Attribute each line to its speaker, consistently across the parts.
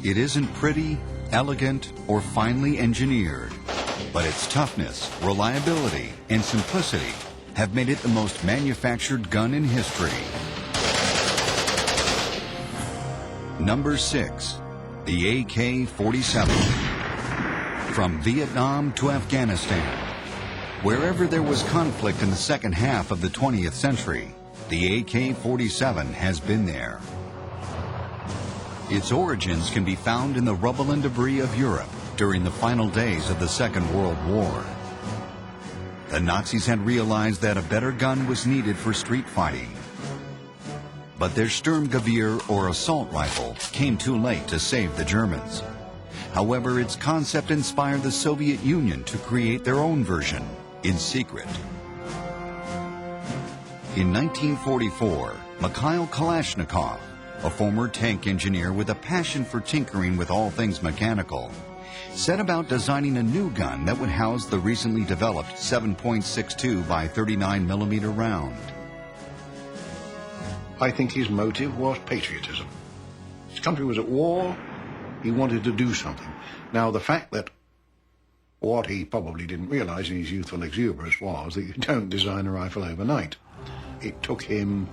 Speaker 1: It isn't pretty, elegant, or finely engineered, but its toughness, reliability, and simplicity have made it the most manufactured gun in history. Number 6. The AK47. From Vietnam to Afghanistan, wherever there was conflict in the second half of the 20th century, the AK-47 has been there. Its origins can be found in the rubble and debris of Europe during the final days of the Second World War. The Nazis had realized that a better gun was needed for street fighting. But their Sturmgewehr, or assault rifle, came too late to save the Germans. However, its concept inspired the Soviet Union to create their own version, in secret. In 1944, Mikhail Kalashnikov, a former tank engineer with a passion for tinkering with all things mechanical, set about designing a new gun that would house the recently developed 7.62 by 39 millimeter round.
Speaker 2: I think his motive was patriotism. His country was at war. He wanted to do something. Now, the fact that what he probably didn't realize in his youthful exuberance was that you don't design a rifle overnight. It took him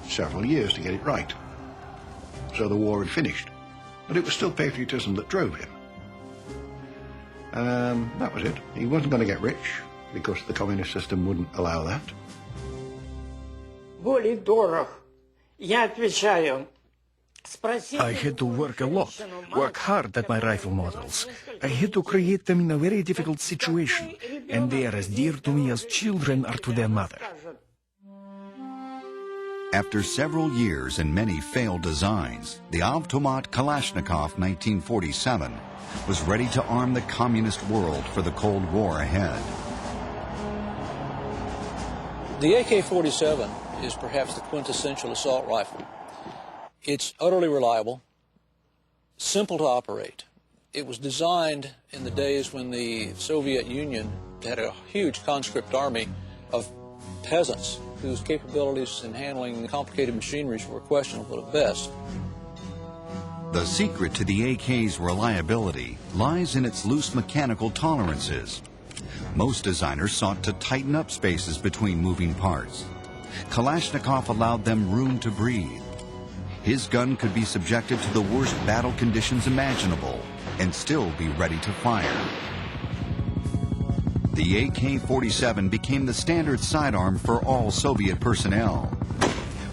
Speaker 2: several years to get it right. So the war had finished. But it was still patriotism that drove him. That was it. He wasn't going to get rich because the communist system wouldn't allow that.
Speaker 3: Более дорог. Я отвечаю.
Speaker 4: I had to work a lot, work hard at my rifle models. I had to create them in a very difficult situation, and they are as dear to me as children are to their mother.
Speaker 1: After several years and many failed designs, the Automat Kalashnikov 1947 was ready to arm the communist world for the Cold War ahead.
Speaker 5: The AK-47 is perhaps the quintessential assault rifle. It's utterly reliable, simple to operate. It was designed in the days when the Soviet Union had a huge conscript army of peasants whose capabilities in handling complicated machineries were questionable at best.
Speaker 1: The secret to the AK's reliability lies in its loose mechanical tolerances. Most designers sought to tighten up spaces between moving parts. Kalashnikov allowed them room to breathe. His gun could be subjected to the worst battle conditions imaginable and still be ready to fire. The AK-47 became the standard sidearm for all Soviet personnel.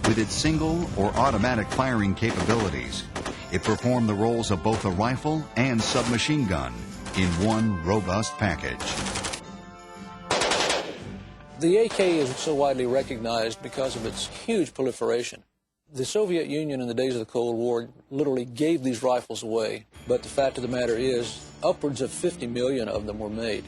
Speaker 1: With its single or automatic firing capabilities, it performed the roles of both a rifle and submachine gun in one robust package.
Speaker 5: The AK is so widely recognized because of its huge proliferation. The Soviet Union in the days of the Cold War literally gave these rifles away, but the fact of the matter is, upwards of 50 million of them were made.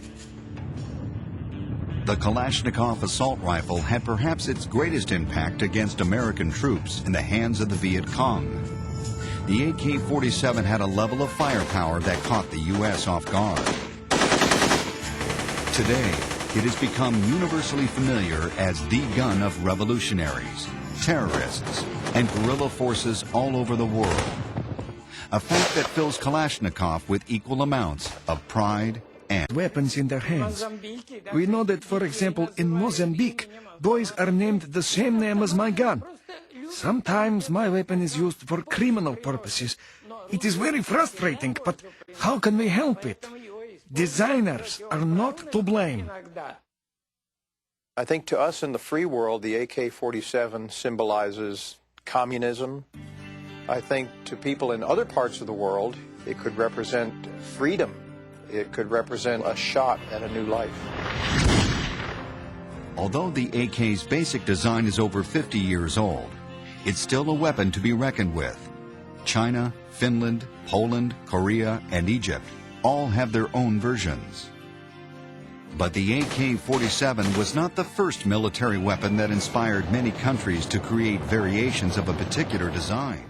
Speaker 1: The Kalashnikov assault rifle had perhaps its greatest impact against American troops in the hands of the Viet Cong. The AK-47 had a level of firepower that caught the U.S. off guard. Today, it has become universally familiar as the gun of revolutionaries, terrorists, and guerrilla forces all over the world. A fact that fills Kalashnikov with equal amounts of pride and
Speaker 4: weapons in their hands. We know that, for example, in Mozambique, boys are named the same name as my gun. Sometimes my weapon is used for criminal purposes. It is very frustrating, but how can we help it? Designers are not to blame.
Speaker 6: I think to us in the free world, the AK-47 symbolizes communism. I think to people in other parts of the world, it could represent freedom. It could represent a shot at a new life.
Speaker 1: Although the AK's basic design is over 50 years old, it's still a weapon to be reckoned with. China, Finland, Poland, Korea, and Egypt all have their own versions. But the AK-47 was not the first military weapon that inspired many countries to create variations of a particular design.